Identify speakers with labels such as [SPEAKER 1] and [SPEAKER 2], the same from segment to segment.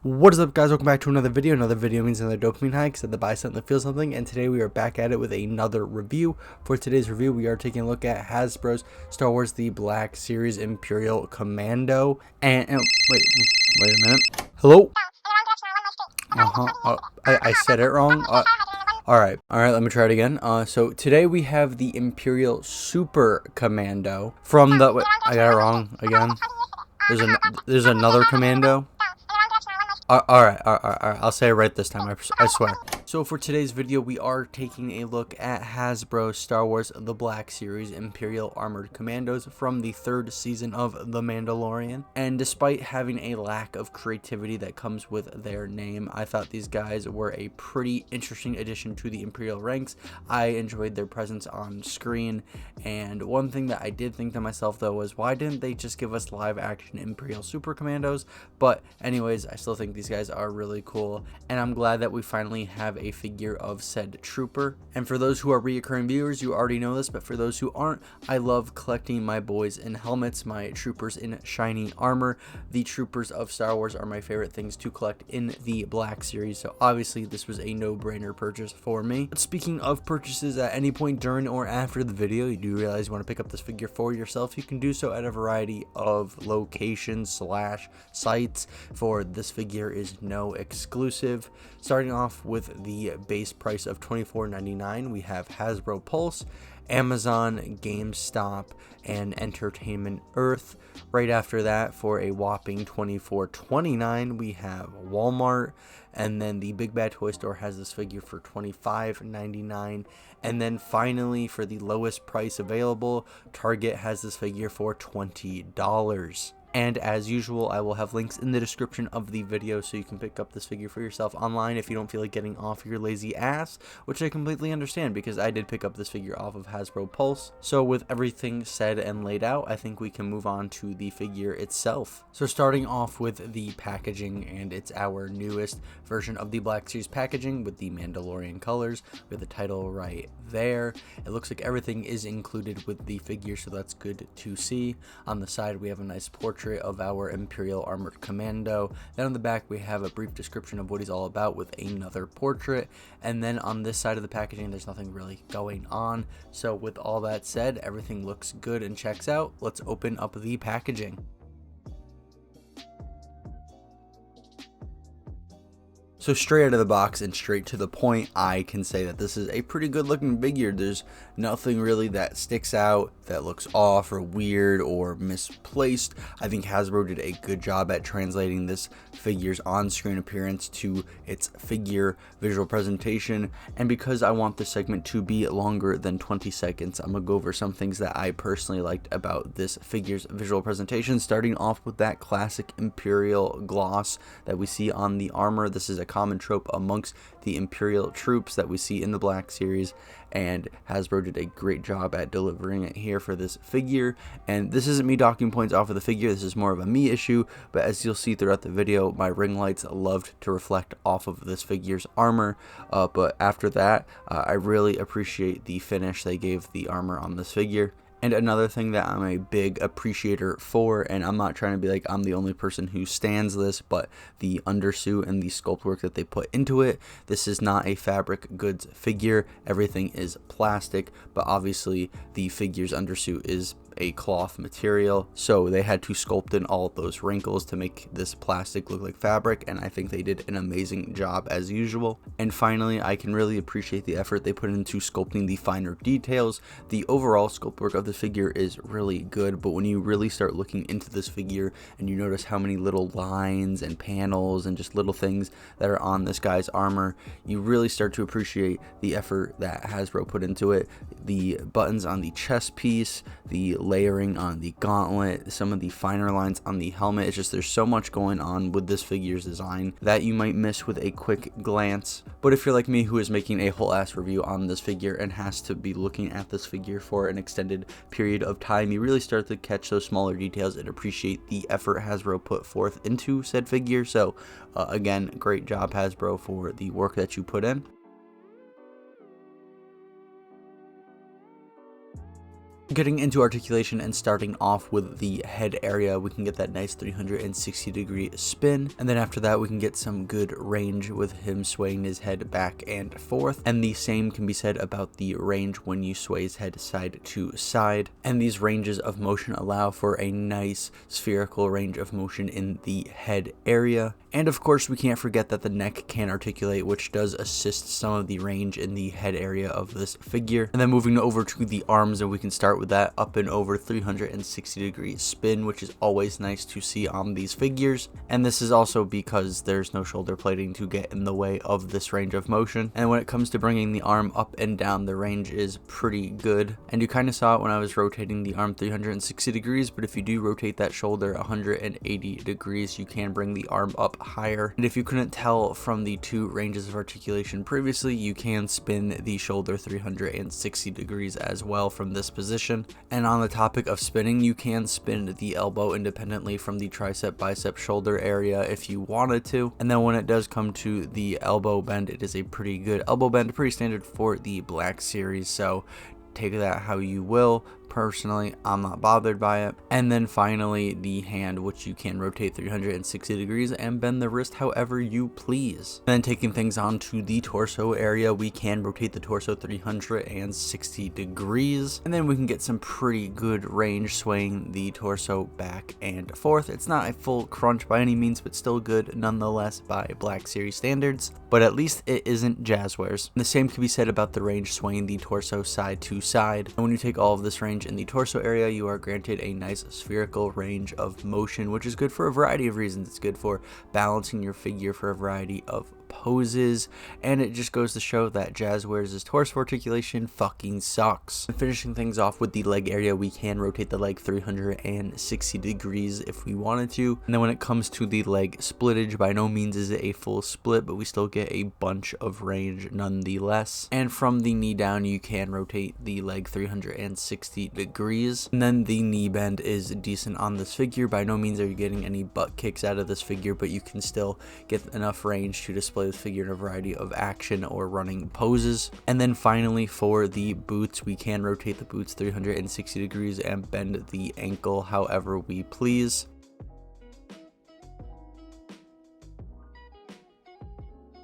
[SPEAKER 1] What is up, guys? Welcome back to another video. Another video means another dopamine high, said the buy something, feel something, and today we are back at it with another review. For today's review, we are taking a look at Hasbro's Star Wars The Black Series Imperial Commando. And wait a minute. Hello? I said it wrong. Alright, let me try it again. So today we have the Imperial Super Commando from the, wait, I got it wrong again. There's another Commando. Alright, I'll say it right this time, I swear. So for today's video, we are taking a look at Hasbro's Star Wars The Black Series Imperial Armored Commandos from the third season of The Mandalorian. And despite having a lack of creativity that comes with their name, I thought these guys were a pretty interesting addition to the Imperial ranks. I enjoyed their presence on screen, and one thing that I did think to myself though was, why didn't they just give us live action Imperial Super Commandos? But anyways, I still think these guys are really cool, and I'm glad that we finally have a figure of said trooper. And for those who are reoccurring viewers, you already know this, but for those who aren't, I love collecting my boys in helmets, my troopers in shiny armor. The troopers of Star Wars are my favorite things to collect in the Black Series, so obviously this was a no-brainer purchase for me. But speaking of purchases, at any point during or after the video you do realize you want to pick up this figure for yourself, you can do so at a variety of locations / sites. For this figure is no exclusive. Starting off with the base price of $24.99, we have Hasbro Pulse, Amazon, GameStop, and Entertainment Earth. Right after that, for a whopping $24.29, we have Walmart, and then the Big Bad Toy Store has this figure for $25.99. And then finally, for the lowest price available, Target has this figure for $20. And as usual, I will have links in the description of the video so you can pick up this figure for yourself online if you don't feel like getting off your lazy ass, which I completely understand because I did pick up this figure off of Hasbro Pulse. So with everything said and laid out, I think we can move on to the figure itself. So starting off with the packaging, and it's our newest version of the Black Series packaging with the Mandalorian colors, with the title right there. It looks like everything is included with the figure, so that's good to see. On the side, we have a nice portrait of our Imperial Armored Commando. Then on the back we have a brief description of what he's all about with another portrait, and then on this side of the packaging there's nothing really going on. So with all that said, everything looks good and checks out. Let's open up the packaging. So straight out of the box and straight to the point, I can say that this is a pretty good looking figure. There's nothing really that sticks out, that looks off or weird or misplaced. I think Hasbro did a good job at translating this figure's on-screen appearance to its figure visual presentation. And because I want this segment to be longer than 20 seconds, I'm gonna go over some things that I personally liked about this figure's visual presentation, starting off with that classic Imperial gloss that we see on the armor. This is a common trope amongst the Imperial troops that we see in the Black Series, and Hasbro did a great job at delivering it here for this figure. And this isn't me docking points off of the figure, this is more of a me issue, but as you'll see throughout the video, my ring lights loved to reflect off of this figure's armor. But after that, I really appreciate the finish they gave the armor on this figure. And another thing that I'm a big appreciator for, and I'm not trying to be like I'm the only person who stands this, but the undersuit and the sculpt work that they put into it. This is not a fabric goods figure, everything is plastic, but obviously the figure's undersuit is a cloth material, so they had to sculpt in all of those wrinkles to make this plastic look like fabric, and I think they did an amazing job as usual. And finally, I can really appreciate the effort they put into sculpting the finer details. The overall sculpt work of the figure is really good, but when you really start looking into this figure and you notice how many little lines and panels and just little things that are on this guy's armor, you really start to appreciate the effort that Hasbro put into it. The buttons on the chest piece, the layering on the gauntlet, some of the finer lines on the helmet. It's just there's so much going on with this figure's design that you might miss with a quick glance. But if you're like me, who is making a whole ass review on this figure and has to be looking at this figure for an extended period of time, you really start to catch those smaller details and appreciate the effort Hasbro put forth into said figure. So again, great job Hasbro for the work that you put in. Getting into articulation and starting off with the head area, we can get that nice 360-degree spin, and then after that we can get some good range with him swaying his head back and forth, and the same can be said about the range when you sway his head side to side, and these ranges of motion allow for a nice spherical range of motion in the head area. And of course we can't forget that the neck can articulate, which does assist some of the range in the head area of this figure. And then moving over to the arms, and we can start with that up and over 360-degree spin, which is always nice to see on these figures. And this is also because there's no shoulder plating to get in the way of this range of motion. And when it comes to bringing the arm up and down, the range is pretty good. And you kind of saw it when I was rotating the arm 360 degrees, but if you do rotate that shoulder 180 degrees, you can bring the arm up higher. And if you couldn't tell from the two ranges of articulation previously, you can spin the shoulder 360 degrees as well from this position. And on the topic of spinning, you can spin the elbow independently from the tricep, bicep, shoulder area if you wanted to. And then when it does come to the elbow bend, it is a pretty good elbow bend, pretty standard for the Black Series, so take that how you will. Personally, I'm not bothered by it. And then finally, the hand, which you can rotate 360 degrees and bend the wrist however you please. And then taking things on to the torso area, we can rotate the torso 360 degrees. And then we can get some pretty good range swaying the torso back and forth. It's not a full crunch by any means, but still good nonetheless by Black Series standards. But at least it isn't Jazzwares. The same can be said about the range swaying the torso side to side. And when you take all of this range in the torso area, you are granted a nice spherical range of motion, which is good for a variety of reasons. It's good for balancing your figure for a variety of poses, and it just goes to show that Jazzwares' torso articulation fucking sucks. And finishing things off with the leg area, we can rotate the leg 360 degrees if we wanted to. And then when it comes to the leg splittage, by no means is it a full split, but we still get a bunch of range nonetheless. And from the knee down, you can rotate the leg 360 degrees. And then the knee bend is decent on this figure. By no means are you getting any butt kicks out of this figure, but you can still get enough range to display this figure in a variety of action or running poses. And then finally, for the boots, we can rotate the boots 360 degrees and bend the ankle however we please.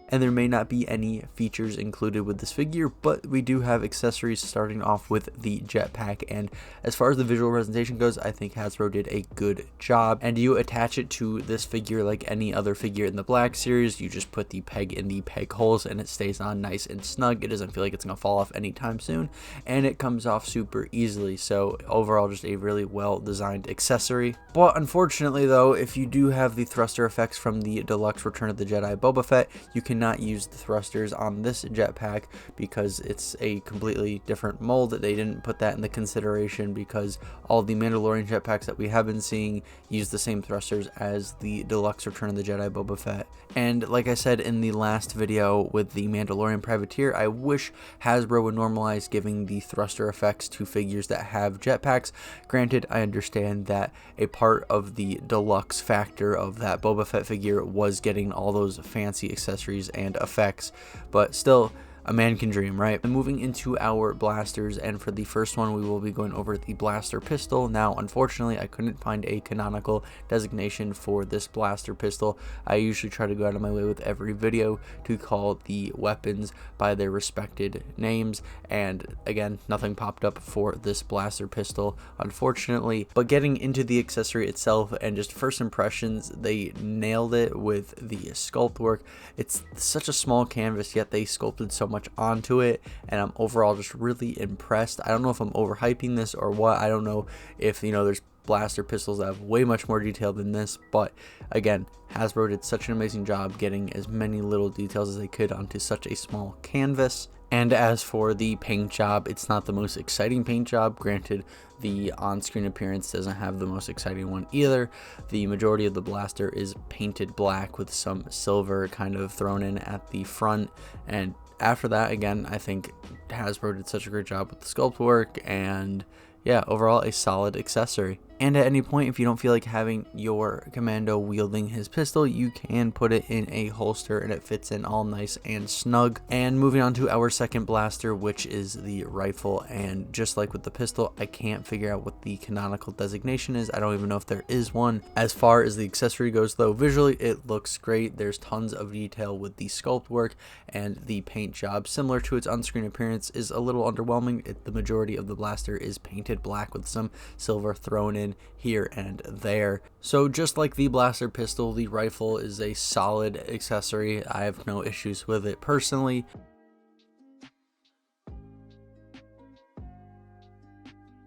[SPEAKER 1] And there may not be any features included with this figure, but we do have accessories starting off with the jetpack. And as far as the visual presentation goes, I think Hasbro did a good job. And you attach it to this figure like any other figure in the Black Series. You just put the peg in the peg holes and it stays on nice and snug. It doesn't feel like it's gonna fall off anytime soon, and it comes off super easily. So overall, just a really well designed accessory. But unfortunately though, if you do have the thruster effects from the deluxe Return of the Jedi Boba Fett, you cannot use the thrusters on this jetpack because it's a completely different mold. They didn't put that in the consideration because all the Mandalorian jetpacks that we have been seeing use the same thrusters as the deluxe Return of the Jedi Boba Fett. And like I said in the last video with the Mandalorian Privateer, I wish Hasbro would normalize giving the thruster effects to figures that have jetpacks. Granted, I understand that a part of the deluxe factor of that Boba Fett figure was getting all those fancy accessories and effects, but still, a man can dream, right? And moving into our blasters, and for the first one we will be going over the blaster pistol. Now unfortunately I couldn't find a canonical designation for this blaster pistol. I usually try to go out of my way with every video to call the weapons by their respected names, and again, nothing popped up for this blaster pistol unfortunately. But getting into the accessory itself and just first impressions, they nailed it with the sculpt work. It's such a small canvas, yet they sculpted so much onto it, and I'm overall just really impressed. I don't know if I'm overhyping this or what. I don't know if, you know, there's blaster pistols that have way much more detail than this, but again, Hasbro did such an amazing job getting as many little details as they could onto such a small canvas. And as for the paint job, it's not the most exciting paint job. Granted, the on-screen appearance doesn't have the most exciting one either. The majority of the blaster is painted black with some silver kind of thrown in at the front, and after that, again, I think Hasbro did such a great job with the sculpt work, and yeah, overall a solid accessory. And at any point, if you don't feel like having your commando wielding his pistol, you can put it in a holster and it fits in all nice and snug. And moving on to our second blaster, which is the rifle. And just like with the pistol, I can't figure out what the canonical designation is. I don't even know if there is one. As far as the accessory goes though, visually it looks great. There's tons of detail with the sculpt work, and the paint job, similar to its on-screen appearance, is a little underwhelming. The majority of the blaster is painted black with some silver thrown in here and there. So just like the blaster pistol, the rifle is a solid accessory. I have no issues with it personally.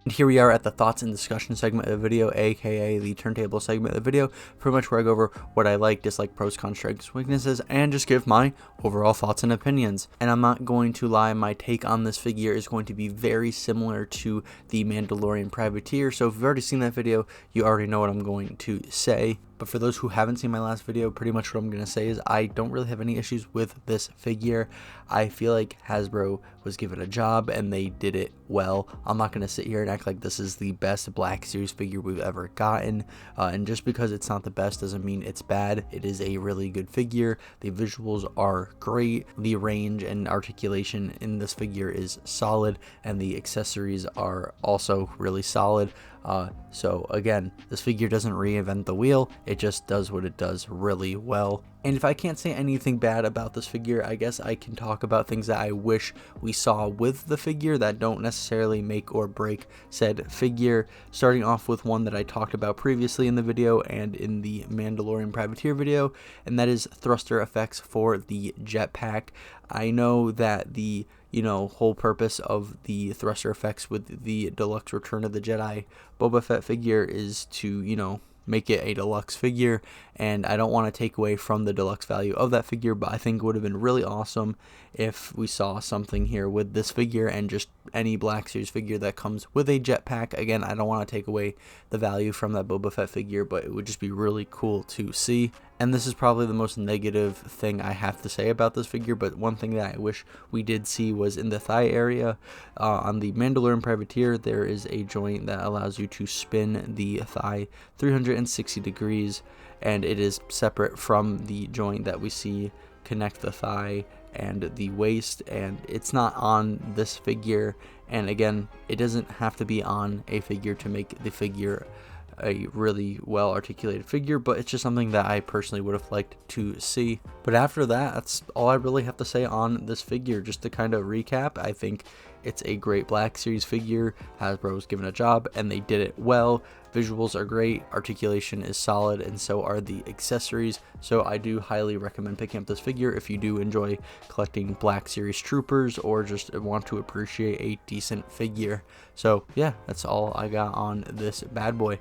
[SPEAKER 1] And here we are at the thoughts and discussion segment of the video, aka the turntable segment of the video, pretty much where I go over what I like, dislike, pros, cons, strengths, weaknesses, and just give my overall thoughts and opinions. And I'm not going to lie, my take on this figure is going to be very similar to the Mandalorian Privateer, so if you've already seen that video, you already know what I'm going to say. But for those who haven't seen my last video, pretty much what I'm going to say is I don't really have any issues with this figure. I feel like Hasbro was given a job and they did it well. I'm not going to sit here and act like this is the best Black Series figure we've ever gotten. And just because it's not the best doesn't mean it's bad. It is a really good figure. The visuals are great. The range and articulation in this figure is solid. And the accessories are also really solid. So again, this figure doesn't reinvent the wheel, it just does what it does really well. And if I can't say anything bad about this figure, I guess I can talk about things that I wish we saw with the figure that don't necessarily make or break said figure, starting off with one that I talked about previously in the video and in the Mandalorian Privateer video, and that is thruster effects for the jetpack. I know that the whole purpose of the thruster effects with the deluxe Return of the Jedi Boba Fett figure is to, make it a deluxe figure, and I don't want to take away from the deluxe value of that figure, but I think it would have been really awesome if we saw something here with this figure and just any Black Series figure that comes with a jetpack. Again, I don't want to take away the value from that Boba Fett figure, but it would just be really cool to see. And this is probably the most negative thing I have to say about this figure, but one thing that I wish we did see was in the thigh area. On the Mandalorian Privateer, there is a joint that allows you to spin the thigh 360 degrees, and it is separate from the joint that we see connect the thigh and the waist, and it's not on this figure. And again, it doesn't have to be on a figure to make the figure a really well articulated figure, but it's just something that I personally would have liked to see. But after that, that's all I really have to say on this figure. Just to kind of recap, I think it's a great Black Series figure. Hasbro was given a job and they did it well. Visuals are great, articulation is solid, and so are the accessories. So I do highly recommend picking up this figure if you do enjoy collecting Black Series troopers or just want to appreciate a decent figure. So yeah, that's all I got on this bad boy.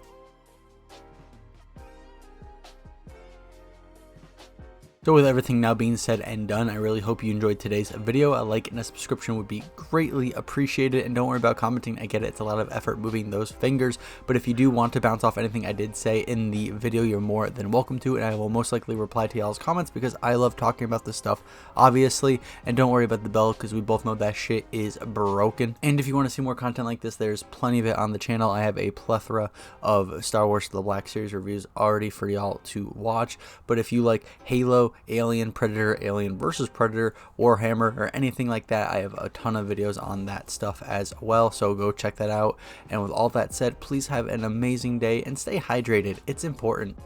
[SPEAKER 1] So with everything now being said and done, I really hope you enjoyed today's video. A like and a subscription would be greatly appreciated, and don't worry about commenting. I get it, it's a lot of effort moving those fingers, but if you do want to bounce off anything I did say in the video, you're more than welcome to, and I will most likely reply to y'all's comments because I love talking about this stuff, obviously. And don't worry about the bell because we both know that shit is broken. And if you want to see more content like this, there's plenty of it on the channel. I have a plethora of Star Wars The Black Series reviews already for y'all to watch. But if you like Halo, Alien, Predator, Alien vs Predator, Warhammer, or anything like that, I have a ton of videos on that stuff as well, so go check that out. And with all that said, please have an amazing day and stay hydrated. It's important.